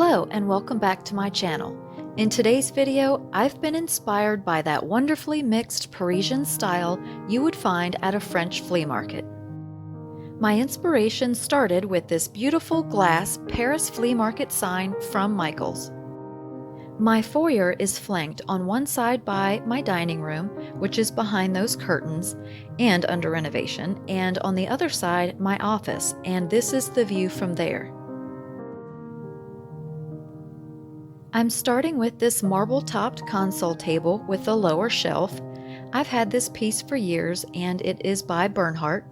Hello and welcome back to my channel. In today's video, I've been inspired by that wonderfully mixed Parisian style you would find at a French flea market. My inspiration started with this beautiful glass Paris flea market sign from Michaels. My foyer is flanked on one side by my dining room, which is behind those curtains and under renovation, and on the other side my office, and this is the view from there. I'm starting with this marble-topped console table with a lower shelf. I've had this piece for years and it is by Bernhardt.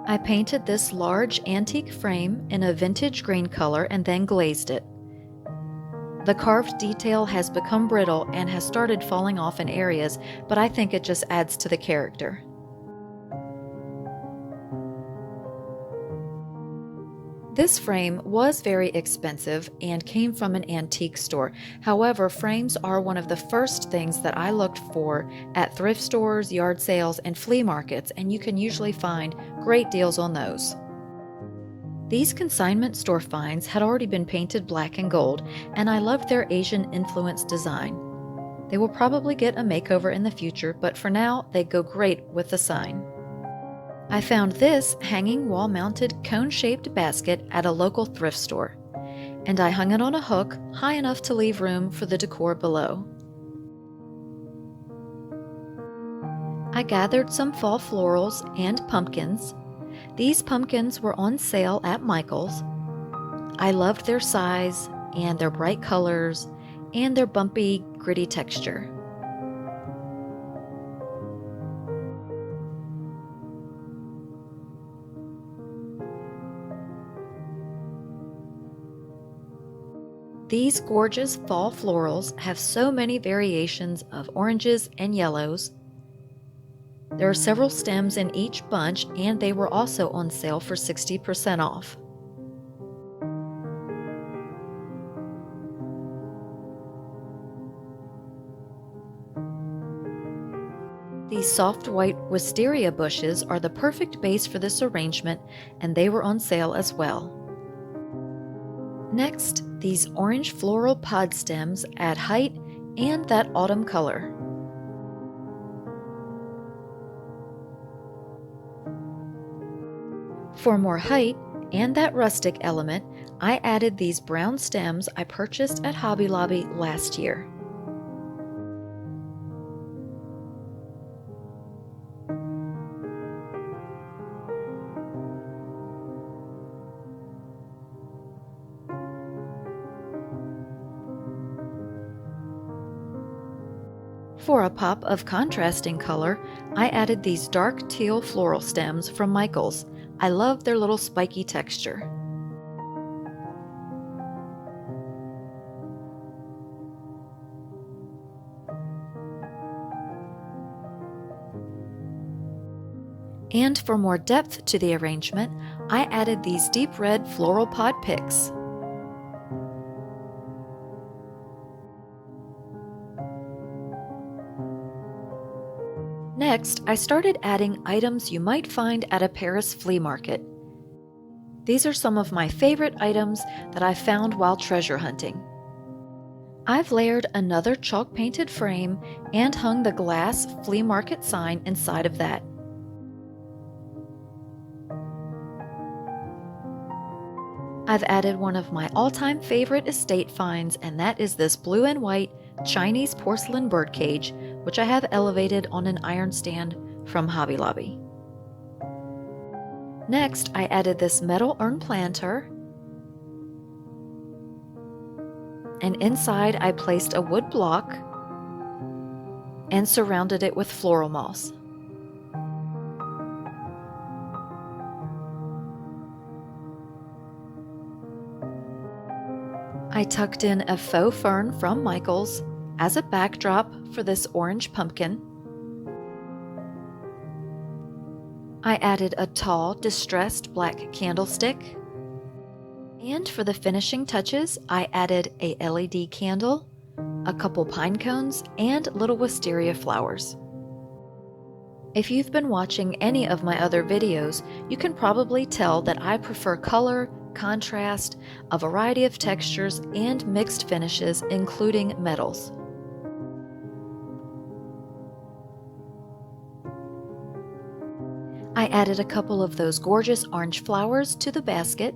I painted this large antique frame in a vintage green color and then glazed it. The carved detail has become brittle and has started falling off in areas, but I think it just adds to the character. This frame was very expensive and came from an antique store. However, frames are one of the first things that I looked for at thrift stores, yard sales, and flea markets, and you can usually find great deals on those. These consignment store finds had already been painted black and gold, and I loved their Asian influence design. They will probably get a makeover in the future, but for now, they go great with the sign. I found this hanging wall-mounted cone-shaped basket at a local thrift store, and I hung it on a hook high enough to leave room for the decor below. I gathered some fall florals and pumpkins. These pumpkins were on sale at Michaels. I loved their size and their bright colors and their bumpy, gritty texture. These gorgeous fall florals have so many variations of oranges and yellows. There are several stems in each bunch, and they were also on sale for 60% off. These soft white wisteria bushes are the perfect base for this arrangement, and they were on sale as well. Next, these orange floral pod stems add height and that autumn color. For more height and that rustic element, I added these brown stems I purchased at Hobby Lobby last year. For a pop of contrasting color, I added these dark teal floral stems from Michaels. I love their little spiky texture. And for more depth to the arrangement, I added these deep red floral pod picks. Next, I started adding items you might find at a Paris flea market. These are some of my favorite items that I found while treasure hunting. I've layered another chalk-painted frame and hung the glass flea market sign inside of that. I've added one of my all-time favorite estate finds, and that is this blue and white Chinese porcelain birdcage, which I have elevated on an iron stand from Hobby Lobby. Next, I added this metal urn planter, and inside I placed a wood block and surrounded it with floral moss. I tucked in a faux fern from Michaels as a backdrop for this orange pumpkin. I added a tall, distressed black candlestick. And for the finishing touches, I added a LED candle, a couple pine cones, and little wisteria flowers. If you've been watching any of my other videos, you can probably tell that I prefer color, contrast, a variety of textures, and mixed finishes, including metals. I added a couple of those gorgeous orange flowers to the basket.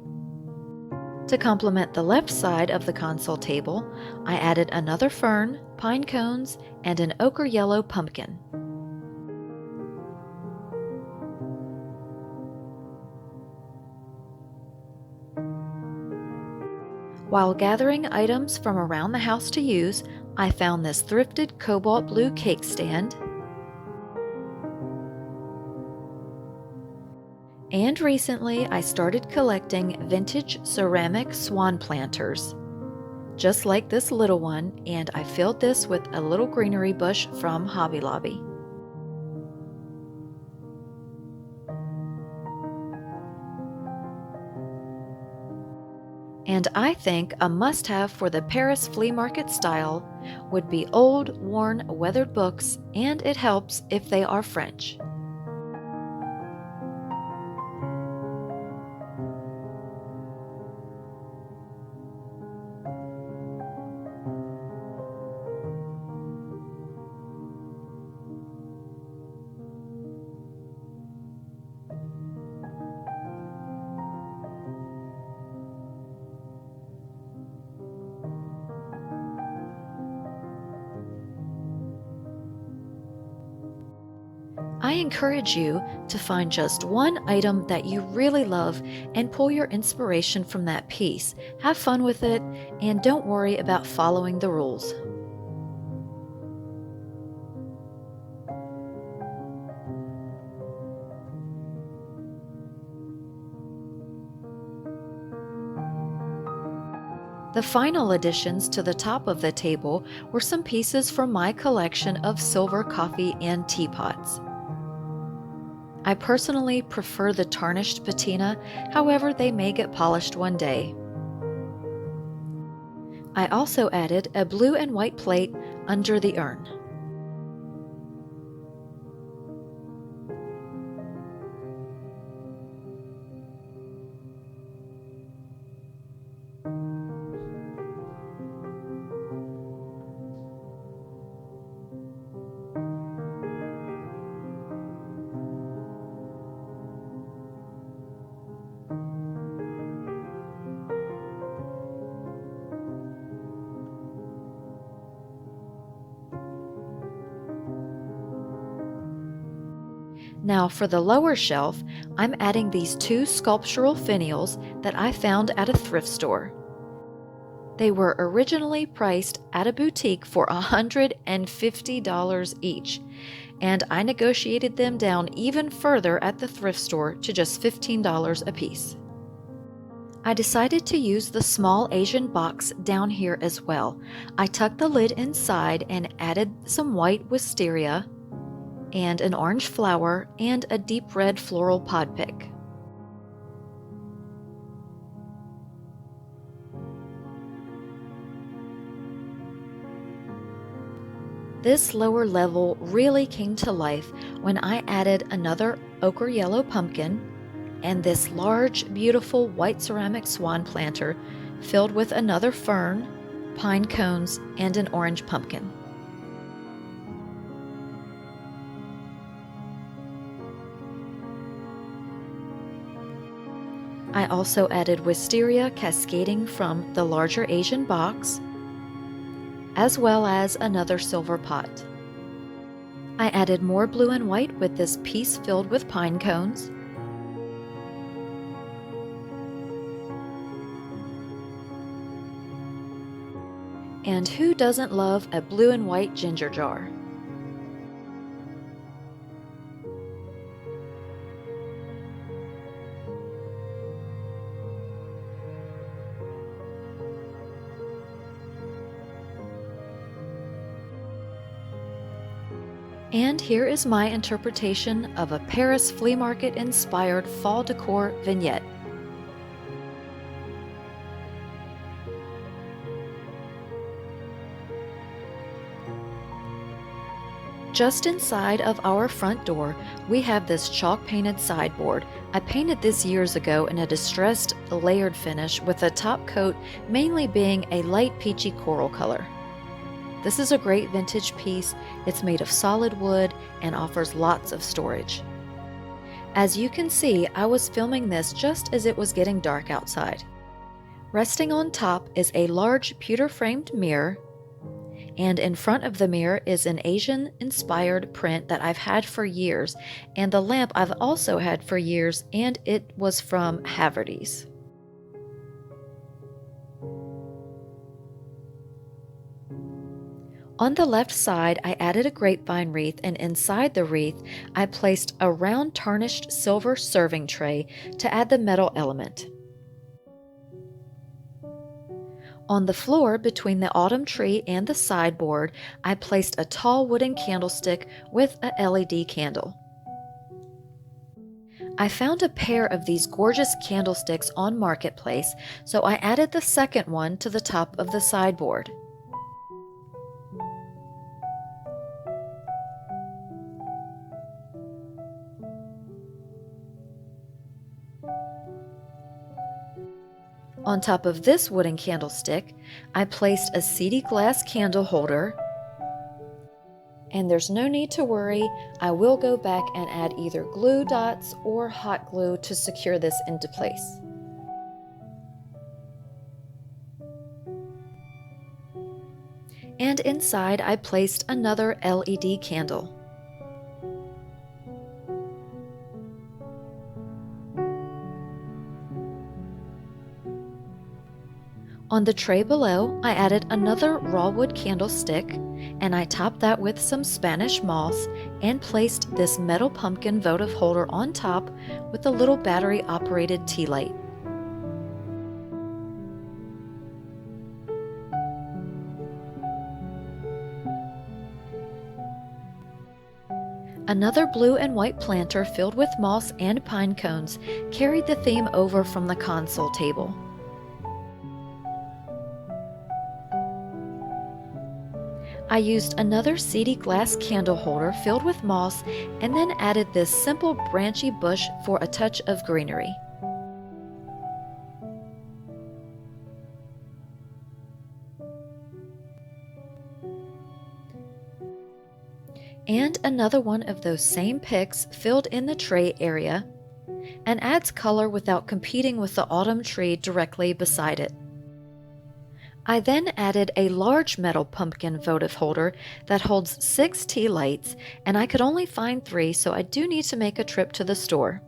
To complement the left side of the console table, I added another fern, pine cones, and an ochre yellow pumpkin. While gathering items from around the house to use, I found this thrifted cobalt blue cake stand. And recently, I started collecting vintage ceramic swan planters, just like this little one, and I filled this with a little greenery bush from Hobby Lobby. And I think a must-have for the Paris flea market style would be old, worn, weathered books, and it helps if they are French. I encourage you to find just one item that you really love and pull your inspiration from that piece. Have fun with it, and don't worry about following the rules. The final additions to the top of the table were some pieces from my collection of silver coffee and teapots. I personally prefer the tarnished patina, however they may get polished one day. I also added a blue and white plate under the urn. Now for the lower shelf, I'm adding these two sculptural finials that I found at a thrift store. They were originally priced at a boutique for $150 each, and I negotiated them down even further at the thrift store to just $15 a piece. I decided to use the small Asian box down here as well. I tucked the lid inside and added some white wisteria and an orange flower and a deep red floral pod pick. This lower level really came to life when I added another ochre yellow pumpkin and this large, beautiful white ceramic swan planter filled with another fern, pine cones, and an orange pumpkin. I also added wisteria cascading from the larger Asian box, as well as another silver pot. I added more blue and white with this piece filled with pine cones. And who doesn't love a blue and white ginger jar? And here is my interpretation of a Paris flea market inspired fall decor vignette. Just inside of our front door, we have this chalk painted sideboard. I painted this years ago in a distressed layered finish with the top coat mainly being a light peachy coral color. This is a great vintage piece. It's made of solid wood and offers lots of storage. As you can see, I was filming this just as it was getting dark outside. Resting on top is a large pewter-framed mirror, and in front of the mirror is an Asian-inspired print that I've had for years, and the lamp I've also had for years, and it was from Haverty's. On the left side, I added a grapevine wreath, and inside the wreath, I placed a round tarnished silver serving tray to add the metal element. On the floor between the autumn tree and the sideboard, I placed a tall wooden candlestick with a LED candle. I found a pair of these gorgeous candlesticks on Marketplace, so I added the second one to the top of the sideboard. On top of this wooden candlestick, I placed a seedy glass candle holder, and there's no need to worry, I will go back and add either glue dots or hot glue to secure this into place. And inside I placed another LED candle. On the tray below, I added another raw wood candlestick, and I topped that with some Spanish moss and placed this metal pumpkin votive holder on top with a little battery-operated tea light. Another blue and white planter filled with moss and pine cones carried the theme over from the console table. I used another seedy glass candle holder filled with moss and then added this simple branchy bush for a touch of greenery. And another one of those same picks filled in the tray area and adds color without competing with the autumn tree directly beside it. I then added a large metal pumpkin votive holder that holds 6 tea lights, and I could only find 3, so I do need to make a trip to the store.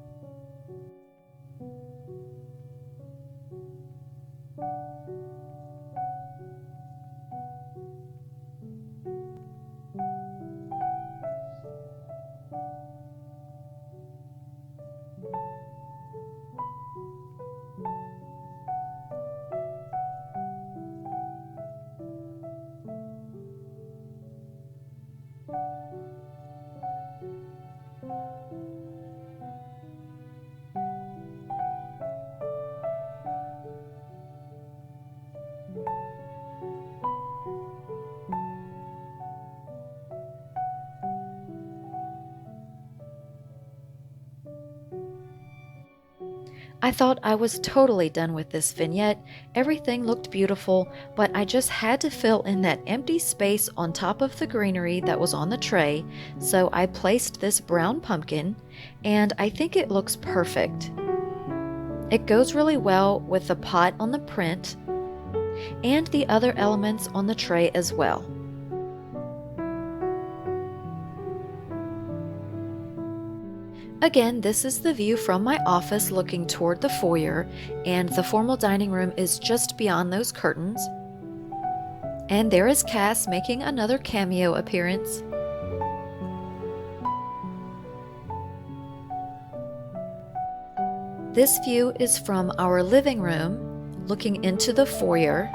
I thought I was totally done with this vignette. Everything looked beautiful, but I just had to fill in that empty space on top of the greenery that was on the tray, so I placed this brown pumpkin, and I think it looks perfect. It goes really well with the pot on the print and the other elements on the tray as well. Again, this is the view from my office looking toward the foyer, and the formal dining room is just beyond those curtains. And there is Cass making another cameo appearance. This view is from our living room, looking into the foyer,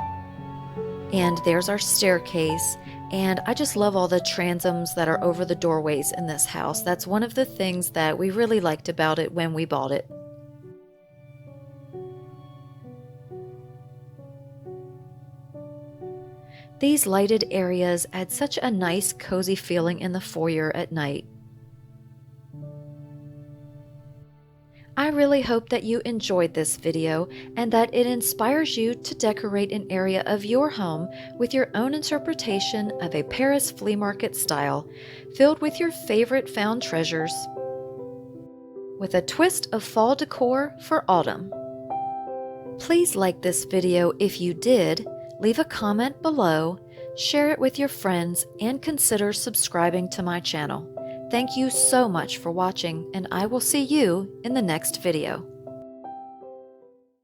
and there's our staircase. And I just love all the transoms that are over the doorways in this house. That's one of the things that we really liked about it when we bought it. These lighted areas add such a nice, cozy feeling in the foyer at night. I really hope that you enjoyed this video and that it inspires you to decorate an area of your home with your own interpretation of a Paris flea market style, filled with your favorite found treasures, with a twist of fall decor for autumn. Please like this video if you did, leave a comment below, share it with your friends, and consider subscribing to my channel. Thank you so much for watching, and I will see you in the next video.